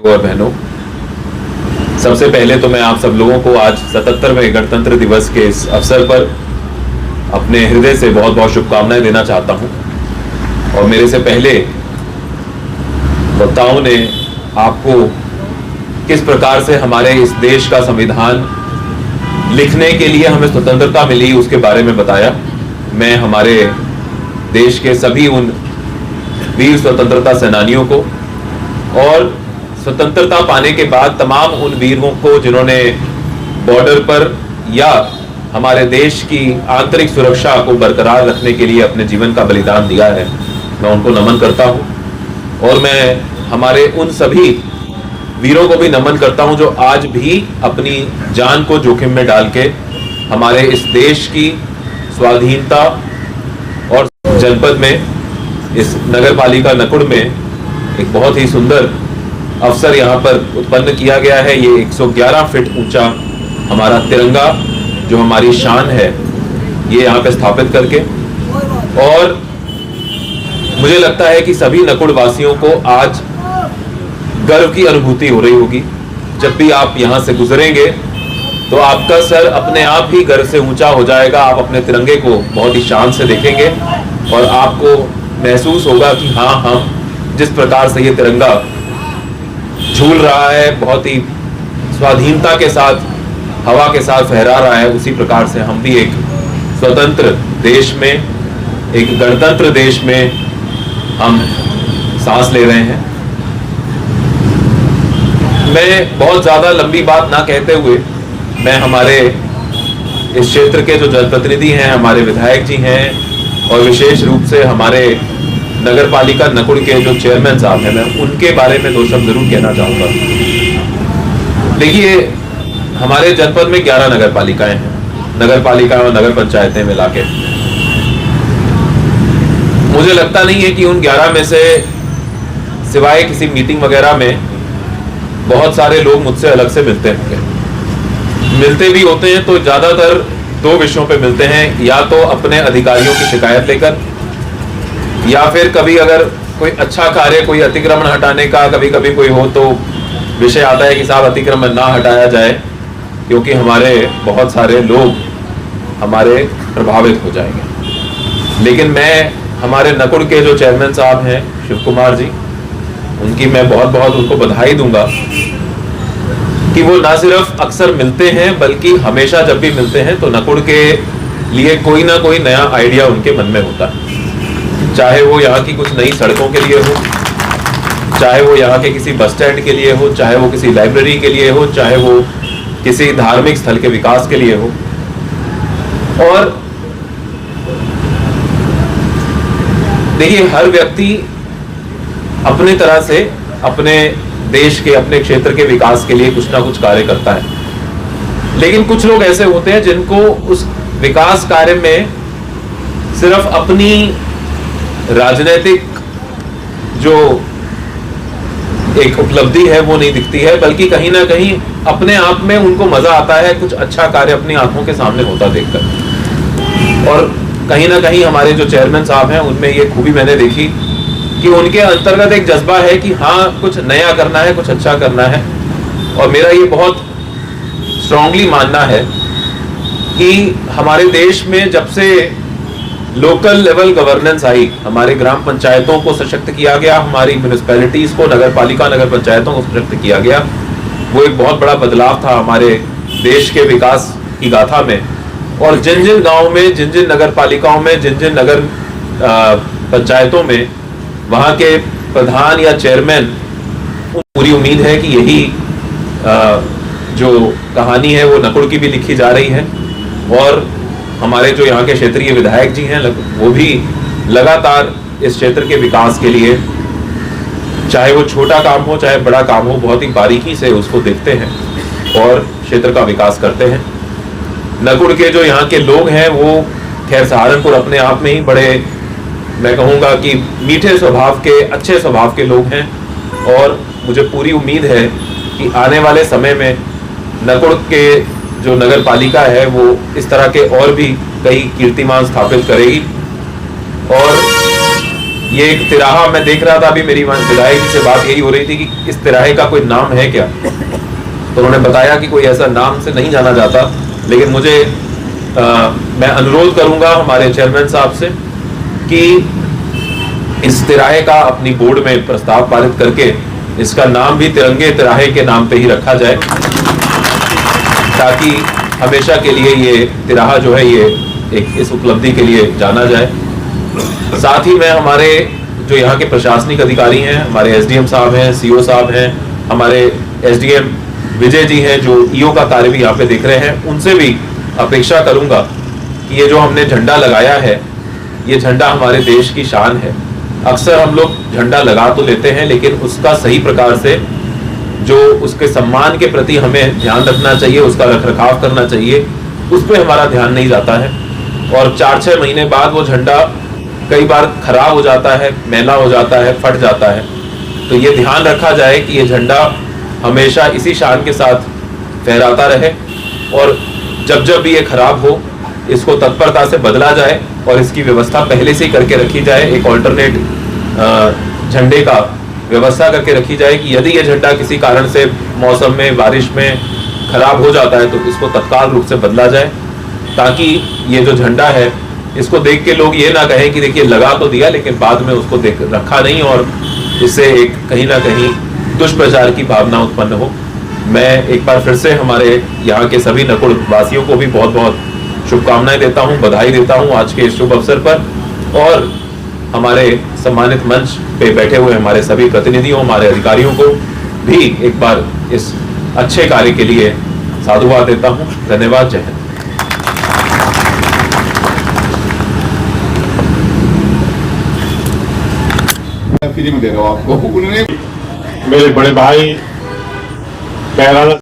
और बहनों, सबसे पहले तो मैं आप सब लोगों को आज 77वें गणतंत्र दिवस के इस अवसर पर अपने हृदय से बहुत बहुत शुभकामनाएं देना चाहता हूं। और मेरे से पहले वक्ताओं ने आपको किस प्रकार से हमारे इस देश का संविधान लिखने के लिए हमें स्वतंत्रता मिली उसके बारे में बताया। मैं हमारे देश के सभी उन वीर स्वतंत्रता सेनानियों को और स्वतंत्रता पाने के बाद तमाम उन वीरों को जिन्होंने बॉर्डर पर या हमारे देश की आंतरिक सुरक्षा को बरकरार रखने के लिए अपने जीवन का बलिदान दिया है, मैं उनको नमन करता हूं। और मैं हमारे उन सभी वीरों को भी नमन करता हूं जो आज भी अपनी जान को जोखिम में डाल के हमारे इस देश की स्वाधीनता और जनपद में इस नगर पालिका नकुड़ में एक बहुत ही सुंदर अवसर यहाँ पर उत्पन्न किया गया है। ये 111 फीट ऊंचा हमारा तिरंगा जो हमारी शान है, ये यहाँ पे स्थापित करके, और मुझे लगता है कि सभी नकुड़ वासियों को आज गर्व की अनुभूति हो रही होगी। जब भी आप यहाँ से गुजरेंगे तो आपका सर अपने आप ही गर्व से ऊंचा हो जाएगा। आप अपने तिरंगे को बहुत ही शान से देखेंगे और आपको महसूस होगा कि हाँ, हम जिस प्रकार से ये तिरंगा झूल रहा है, बहुत ही स्वाधीनता के साथ हवा के साथ फहरा रहा है, उसी प्रकार से हम भी एक स्वतंत्र देश में, एक गणतंत्र देश में हम सांस ले रहे हैं। मैं बहुत ज्यादा लंबी बात ना कहते हुए मैं हमारे इस क्षेत्र के जो जनप्रतिनिधि हैं, हमारे विधायक जी हैं और विशेष रूप से हमारे नगर पालिका नकुड़ के जो चेयरमैन साहब हैं, मैं उनके बारे में दो शब्द जरूर कहना चाहूँगा। देखिए, हमारे जनपद में 11 नगर पालिकाएं हैं, नगर पालिका और नगर पंचायतें मिला के। मुझे लगता नहीं है कि उन 11 में से सिवाय किसी मीटिंग वगैरह में बहुत सारे लोग मुझसे अलग से मिलते होंगे। मिलते भी होते हैं तो ज़्यादातर दो विषयों पे मिलते हैं, या तो अपने अधिकारियों की शिकायत लेकर, या फिर कभी अगर कोई अच्छा कार्य, कोई अतिक्रमण हटाने का कभी कभी कोई हो तो विषय आता है कि साहब अतिक्रमण ना हटाया जाए क्योंकि हमारे बहुत सारे लोग हमारे प्रभावित हो जाएंगे। लेकिन मैं हमारे नकुड़ के जो चेयरमैन साहब हैं शिव कुमार जी, उनकी मैं बहुत बहुत उनको बधाई दूंगा कि वो ना सिर्फ अक्सर मिलते हैं बल्कि हमेशा जब भी मिलते हैं तो नकुड़ के लिए कोई ना कोई नया आइडिया उनके मन में होता है। चाहे वो यहाँ की कुछ नई सड़कों के लिए हो, चाहे वो यहाँ के किसी बस स्टैंड के लिए हो, चाहे वो किसी लाइब्रेरी के लिए हो, चाहे वो किसी धार्मिक स्थल के विकास के लिए हो। और देखिए, हर व्यक्ति अपनी तरह से अपने देश के, अपने क्षेत्र के विकास के लिए कुछ ना कुछ कार्य करता है। लेकिन कुछ लोग ऐसे होते हैं जिनको उस विकास कार्य में सिर्फ अपनी राजनीतिक जो एक उपलब्धि है वो नहीं दिखती है, बल्कि कहीं ना कहीं अपने आप में उनको मजा आता है कुछ अच्छा कार्य अपनी आंखों के सामने होता देखकर। और कहीं ना कहीं हमारे जो चेयरमैन साहब हैं उनमें ये खूबी मैंने देखी कि उनके अंतर्गत एक जज्बा है कि हाँ, कुछ नया करना है, कुछ अच्छा करना है। और मेरा ये बहुत स्ट्रांगली मानना है कि हमारे देश में जब से लोकल लेवल गवर्नेंस आई, हमारे ग्राम पंचायतों को सशक्त किया गया, हमारी म्यूनिसिपैलिटीज को, नगर पालिका, नगर पंचायतों को सशक्त किया गया, वो एक बहुत बड़ा बदलाव था हमारे देश के विकास की गाथा में। और जिन जिन गाँव में, जिन जिन नगर पालिकाओं में, जिन जिन नगर पंचायतों में वहाँ के प्रधान या चेयरमैन, पूरी उम्मीद है कि यही जो कहानी है वो नकुड़ की भी लिखी जा रही है। और हमारे जो यहाँ के क्षेत्रीय विधायक जी हैं वो भी लगातार इस क्षेत्र के विकास के लिए, चाहे वो छोटा काम हो चाहे बड़ा काम हो, बहुत ही बारीकी से उसको देखते हैं और क्षेत्र का विकास करते हैं। नकुड़ के जो यहाँ के लोग हैं वो खैर सहारनपुर अपने आप में ही बड़े, मैं कहूँगा कि मीठे स्वभाव के, अच्छे स्वभाव के लोग हैं। और मुझे पूरी उम्मीद है कि आने वाले समय में नकुड़ के जो नगर पालिका है वो इस तरह के और भी कई कीर्तिमान स्थापित करेगी। और ये एक तिराहा मैं देख रहा था, अभी मेरी विधायक जी से बात यही हो रही थी कि इस तिराहे का कोई नाम है क्या, तो उन्होंने बताया कि कोई ऐसा नाम से नहीं जाना जाता, लेकिन मुझे मैं अनुरोध करूंगा हमारे चेयरमैन साहब से कि इस तिराहे का अपनी बोर्ड में प्रस्ताव पारित करके इसका नाम भी तिरंगे तिराहे के नाम पे ही रखा जाए, ताकि हमेशा के लिए ये तिराहा जो है ये एक इस उपलब्धि के लिए जाना जाए। साथ ही मैं हमारे जो यहाँ के प्रशासनिक अधिकारी हैं, हमारे एसडीएम साहब हैं, सीओ साहब हैं, हमारे एसडीएम विजय जी हैं जो ईओ का कार्य भी यहाँ पे देख रहे हैं, उनसे भी अपेक्षा करूंगा कि ये जो हमने झंडा लगाया है ये झंडा हमारे देश की शान है। अक्सर हम लोग झंडा लगा तो लेते हैं, लेकिन उसका सही प्रकार से जो उसके सम्मान के प्रति हमें ध्यान रखना चाहिए, उसका रखरखाव करना चाहिए, उस पर हमारा ध्यान नहीं जाता है और 4-6 महीने बाद वो झंडा कई बार खराब हो जाता है, मैला हो जाता है, फट जाता है। तो ये ध्यान रखा जाए कि ये झंडा हमेशा इसी शान के साथ फहराता रहे और जब जब भी ये खराब हो इसको तत्परता से बदला जाए और इसकी व्यवस्था पहले से ही करके रखी जाए। एक ऑल्टरनेट झंडे का व्यवस्था करके रखी जाए कि यदि ये झंडा किसी कारण से मौसम में, बारिश में खराब हो जाता है तो इसको तत्काल रूप से बदला जाए, ताकि ये जो झंडा है इसको देख के लोग ये ना कहें कि देखिए लगा तो दिया लेकिन बाद में उसको देख रखा नहीं और इससे एक कहीं ना कहीं दुष्प्रचार की भावना उत्पन्न हो। मैं एक बार फिर से हमारे यहाँ के सभी नकुड़ वासियों को भी बहुत बहुत शुभकामनाएं देता हूँ, बधाई देता हूँ आज के इस शुभ अवसर पर, और हमारे सम्मानित मंच पे बैठे हुए हमारे सभी प्रतिनिधियों, हमारे अधिकारियों को भी एक बार इस अच्छे कार्य के लिए साधुवाद देता हूँ। धन्यवाद। जय हिंद। फ्री में दे रहा हूँ आपको। उन्होंने मेरे बड़े भाई